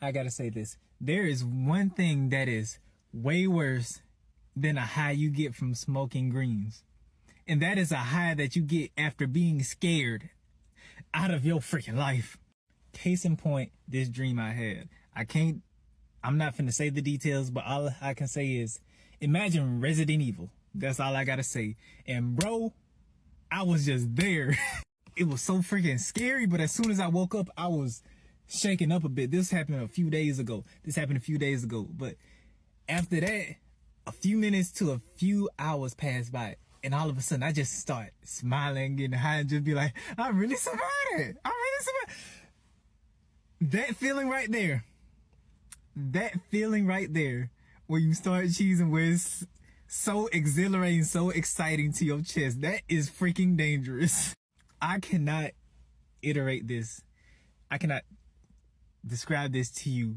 I gotta say this. There is one thing that is way worse than a high you get from smoking greens. And that is a high that you get after being scared out of your freaking life. Case in point, this dream I had. I'm not finna say the details, but all I can say is, imagine Resident Evil. That's all I gotta say. And bro, I was just there. It was so freaking scary, but as soon as I woke up, I was shaking up a bit. This happened a few days ago. But after that, a few minutes to a few hours passed by, and all of a sudden I just start smiling, getting high, and just be like, I really survived it. That feeling right there, where you start cheesing, where it's so exhilarating, so exciting to your chest, that is freaking dangerous. I cannot iterate this. I cannot describe this to you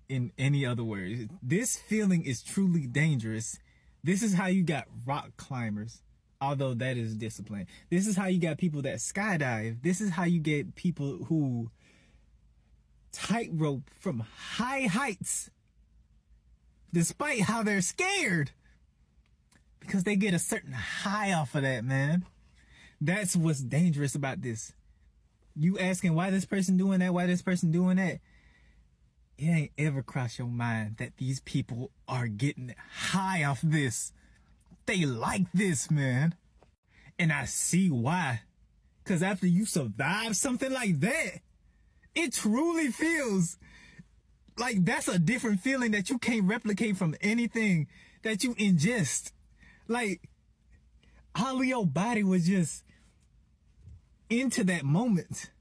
in any other words. This feeling is truly dangerous. This is how you got rock climbers, although that is discipline. This is how you got people that skydive. This is how you get people who tightrope from high heights, despite how they're scared, because they get a certain high off of that, man. That's what's dangerous about this. You asking why this person doing that, why this person doing that, it ain't ever crossed your mind that these people are getting high off this. They like this, man. And I see why. Because after you survive something like that, it truly feels like that's a different feeling that you can't replicate from anything that you ingest. Like, all of your body was just into that moment.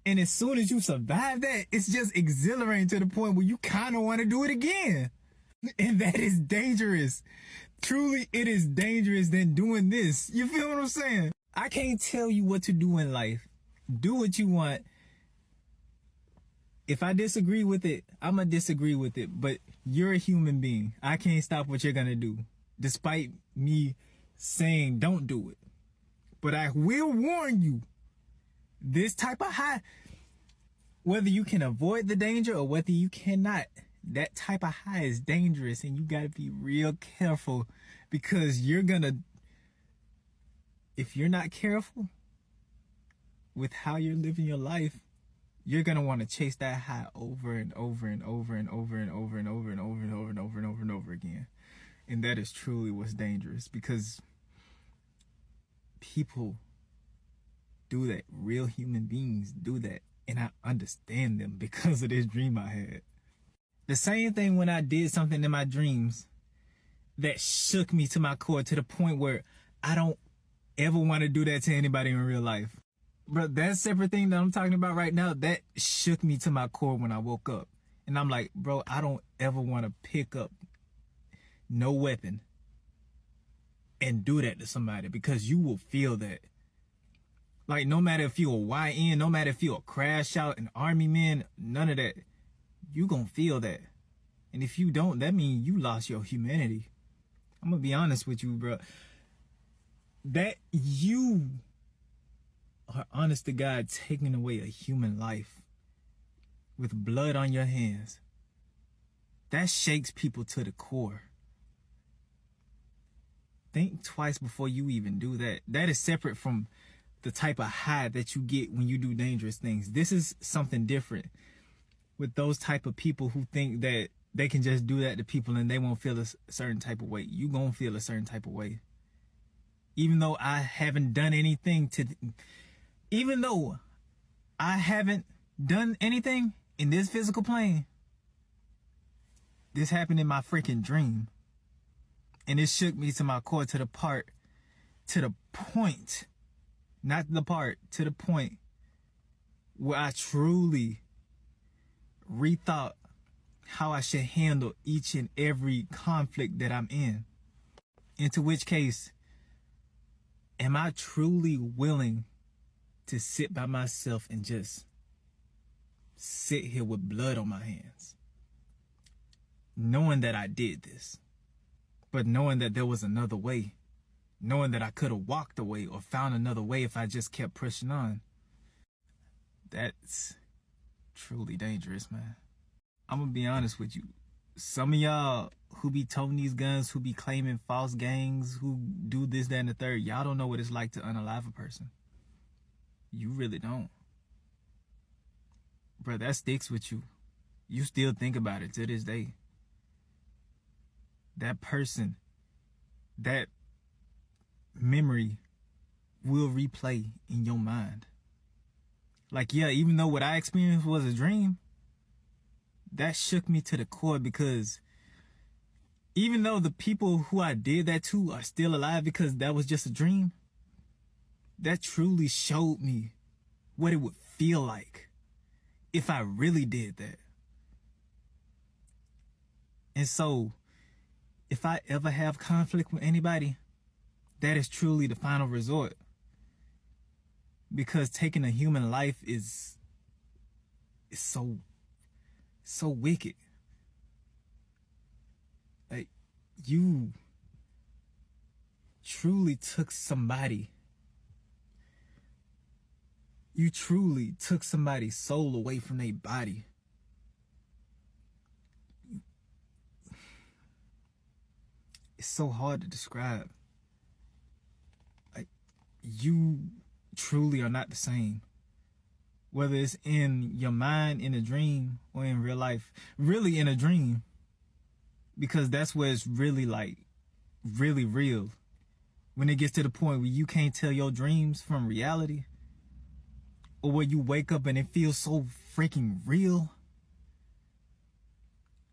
And as soon as you survive that, it's just exhilarating to the point where you kind of want to do it again. And that is dangerous. Truly, it is dangerous than doing this. You feel what I'm saying? I can't tell you what to do in life. Do what you want. If I disagree with it, I'm going to disagree with it. But you're a human being. I can't stop what you're going to do, despite me saying don't do it. But I will warn you, this type of high, whether you can avoid the danger or whether you cannot, that type of high is dangerous, and you got to be real careful, because if you're not careful with how you're living your life, you're going to want to chase that high over and over and over and over and over and over and over and over and over and over and over again. And that is truly what's dangerous, because people do that. Real human beings do that. And I understand them because of this dream I had. The same thing when I did something in my dreams that shook me to my core, to the point where I don't ever want to do that to anybody in real life. But that separate thing that I'm talking about right now, that shook me to my core when I woke up. And I'm like, bro, I don't ever want to pick up no weapon and do that to somebody, because you will feel that. Like, no matter if you're a YN, no matter if you're a crash out, an army man, none of that, you gonna feel that. And if you don't, that means you lost your humanity. I'm gonna be honest with you, bro. That you are, honest to God, taking away a human life with blood on your hands, that shakes people to the core. Think twice before you even do that. That is separate from the type of high that you get when you do dangerous things. This is something different with those type of people who think that they can just do that to people and they won't feel a certain type of way. You gonna feel a certain type of way. Even though I haven't done anything in this physical plane, this happened in my freaking dream. And it shook me to my core, to the point, where I truly rethought how I should handle each and every conflict that I'm in. Into which case, am I truly willing to sit by myself and just sit here with blood on my hands, knowing that I did this, but knowing that there was another way, knowing that I could have walked away or found another way if I just kept pushing on? That's truly dangerous, man. I'm gonna be honest with you. Some of y'all who be toting these guns, who be claiming false gangs, who do this, that, and the third, y'all don't know what it's like to unalive a person. You really don't. Bro, that sticks with you. You still think about it to this day. That person, that memory will replay in your mind. Like, yeah, even though what I experienced was a dream, that shook me to the core, because even though the people who I did that to are still alive because that was just a dream, that truly showed me what it would feel like if I really did that. And so, if I ever have conflict with anybody, that is truly the final resort. Because taking a human life is so wicked. Like, you truly took somebody. You truly took somebody's soul away from their body. It's so hard to describe. Like, you truly are not the same. Whether it's in your mind, in a dream, or in real life. Really in a dream. Because that's where it's really, like, really real. When it gets to the point where you can't tell your dreams from reality, or where you wake up and it feels so freaking real,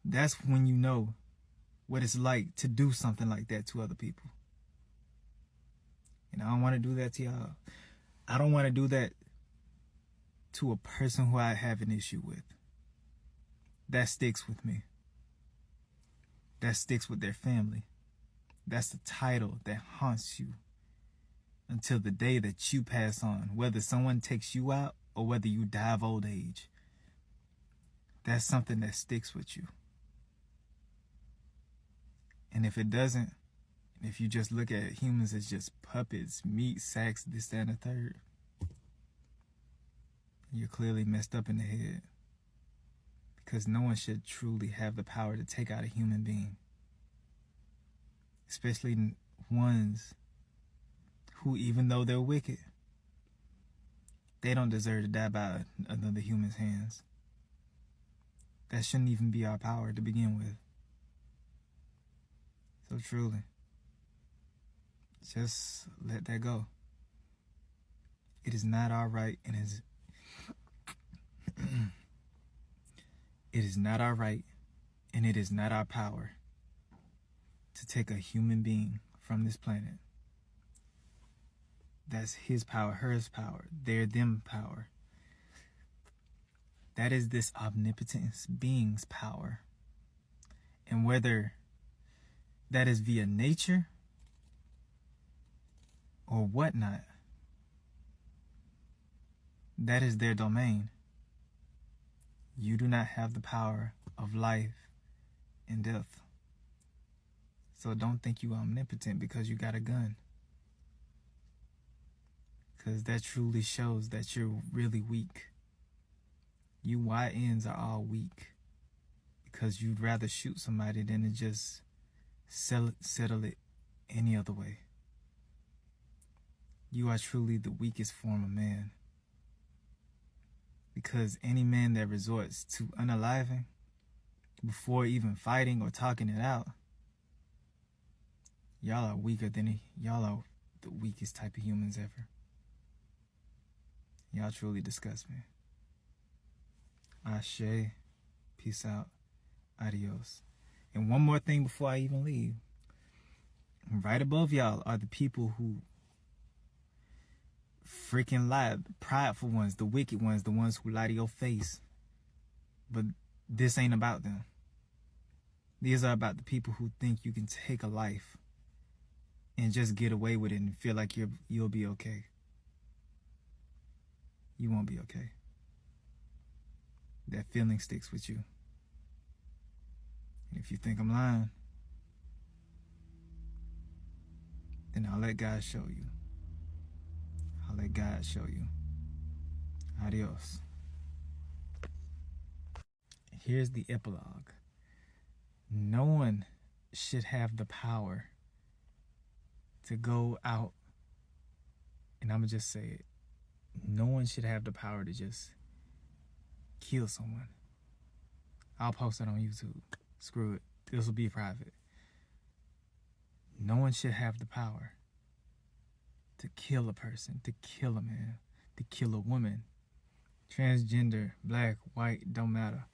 that's when you know what it's like to do something like that to other people. And I don't want to do that to y'all. I don't want to do that to a person who I have an issue with. That sticks with me. That sticks with their family. That's the title that haunts you until the day that you pass on, whether someone takes you out or whether you die of old age. That's something that sticks with you. And if it doesn't, if you just look at humans as just puppets, meat sacks, this, that, and the third, you're clearly messed up in the head. Because no one should truly have the power to take out a human being. Especially ones who, even though they're wicked, they don't deserve to die by another human's hands. That shouldn't even be our power to begin with. So truly, just let that go. It is not our right, and it is not our right, and it is not our power to take a human being from this planet. That's his power, hers power, their, them power. That is this omnipotent being's power. And whether that is via nature or whatnot, that is their domain. You do not have the power of life and death. So don't think you are omnipotent because you got a gun. Because that truly shows that you're really weak. You YNs are all weak. Because you'd rather shoot somebody than to just settle it any other way. You are truly the weakest form of man. Because any man that resorts to unaliving before even fighting or talking it out, y'all are weaker than y'all are the weakest type of humans ever. Y'all truly disgust me. Ashe. Peace out. Adios. And one more thing before I even leave. Right above y'all are the people who freaking lie. The prideful ones, the wicked ones, the ones who lie to your face. But this ain't about them. These are about the people who think you can take a life and just get away with it and feel like you'll be okay. You won't be okay. That feeling sticks with you. And if you think I'm lying, then I'll let God show you. I'll let God show you. Adios. Here's the epilogue. No one should have the power to go out, and I'm going to just say it. No one should have the power to just kill someone. I'll post it on YouTube. Screw it. This will be private. No one should have the power to kill a person, to kill a man, to kill a woman. Transgender, black, white, don't matter.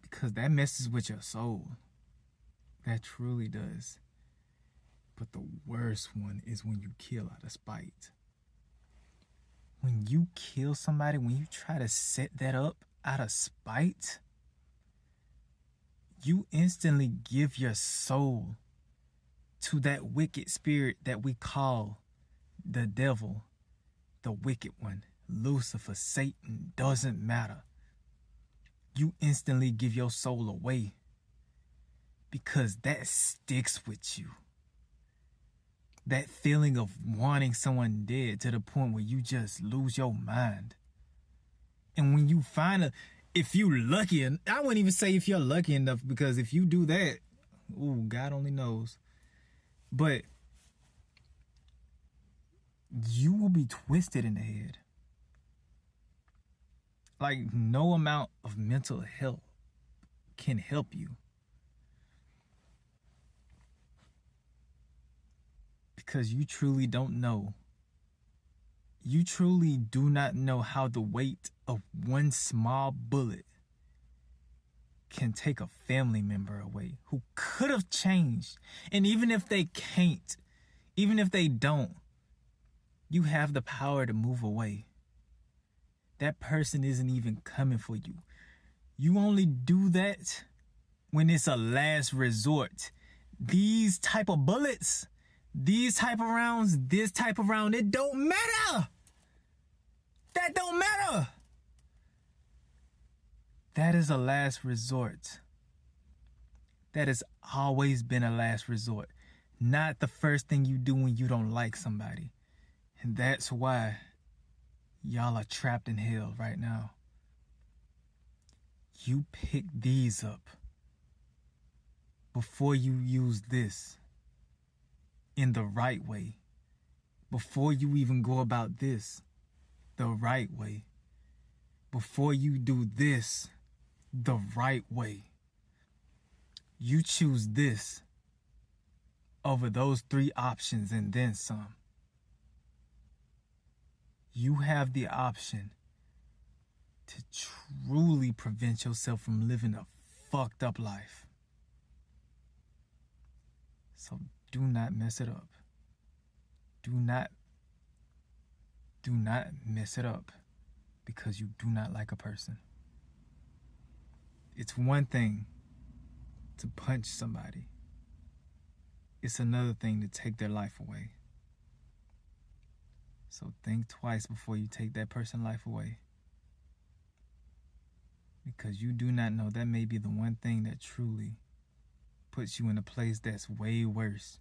Because that messes with your soul. That truly does. But the worst one is when you kill out of spite. When you kill somebody, when you try to set that up out of spite, you instantly give your soul to that wicked spirit that we call the devil, the wicked one, Lucifer, Satan, doesn't matter. You instantly give your soul away because that sticks with you. That feeling of wanting someone dead to the point where you just lose your mind. And when you find if you lucky, and I wouldn't even say if you're lucky enough, because if you do that, ooh, God only knows. But you will be twisted in the head. Like no amount of mental help can help you. Because you truly don't know. You truly do not know how the weight of one small bullet can take a family member away who could have changed. And even if they can't, even if they don't, you have the power to move away. That person isn't even coming for you. You only do that when it's a last resort. These type of bullets, these type of rounds, this type of round, it don't matter. That don't matter. That is a last resort. That has always been a last resort. Not the first thing you do when you don't like somebody. And that's why y'all are trapped in hell right now. You pick these up before you use this in the right way. Before you even go about this the right way. Before you do this the right way. You choose this over those 3 options and then some. You have the option to truly prevent yourself from living a fucked up life. So do not mess it up. Do not mess it up because you do not like a person. It's one thing to punch somebody. It's another thing to take their life away. So think twice before you take that person's life away. Because you do not know that may be the one thing that truly puts you in a place that's way worse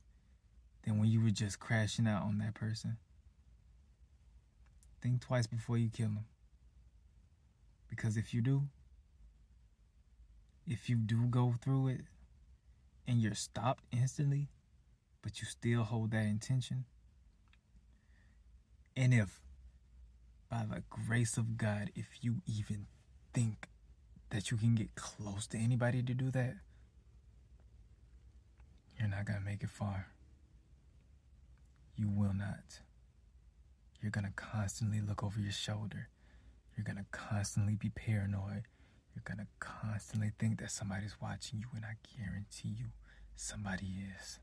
than when you were just crashing out on that person. Think twice before you kill them. Because if you do go through it and you're stopped instantly, but you still hold that intention, and if, by the grace of God, if you even think that you can get close to anybody to do that, you're not going to make it far. You will not. You're going to constantly look over your shoulder. You're going to constantly be paranoid. You're going to constantly think that somebody's watching you, and I guarantee you somebody is.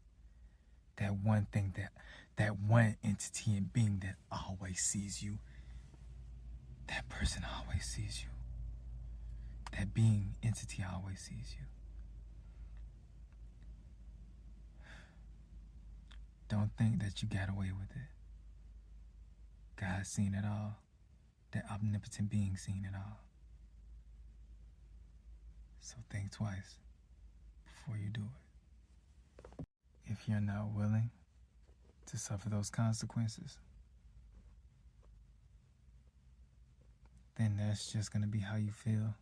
That one thing, that one entity and being that always sees you, that person always sees you. That being, entity always sees you. Don't think that you got away with it. God's seen it all. That omnipotent being seen it all. So think twice before you do it. If you're not willing to suffer those consequences, then that's just going to be how you feel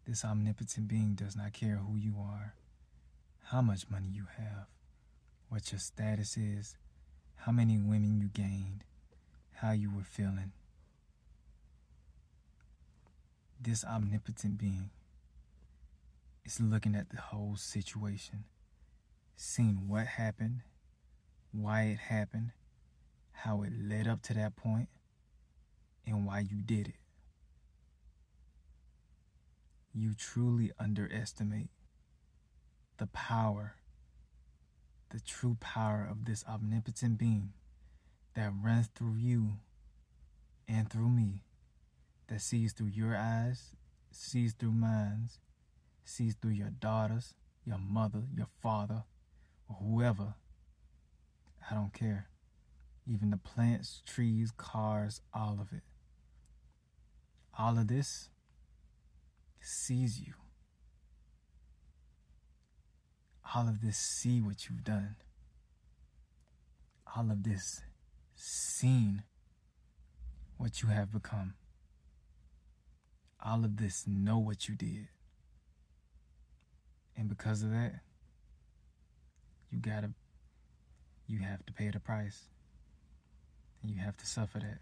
This omnipotent being does not care who you are, how much money you have, what your status is, how many women you gained, how you were feeling. This omnipotent being is looking at the whole situation, seeing what happened, why it happened, how it led up to that point, and why you did it. You truly underestimate the power, the true power of this omnipotent being that runs through you and through me, that sees through your eyes, sees through mine, sees through your daughters, your mother, your father, or whoever. I don't care. Even the plants, trees, cars, all of it. All of this sees you. All of this see what you've done. All of this seen what you have become. All of this know what you did. And because of that, you have to pay the price. And you have to suffer that.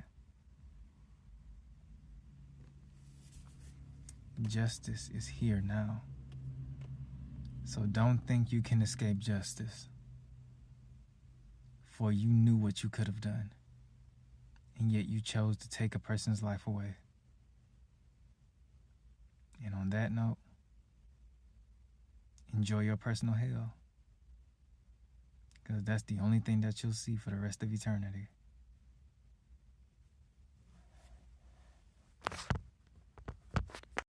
Justice is here now. So don't think you can escape justice. For you knew what you could have done. And yet you chose to take a person's life away. And on that note, enjoy your personal hell. Because that's the only thing that you'll see for the rest of eternity.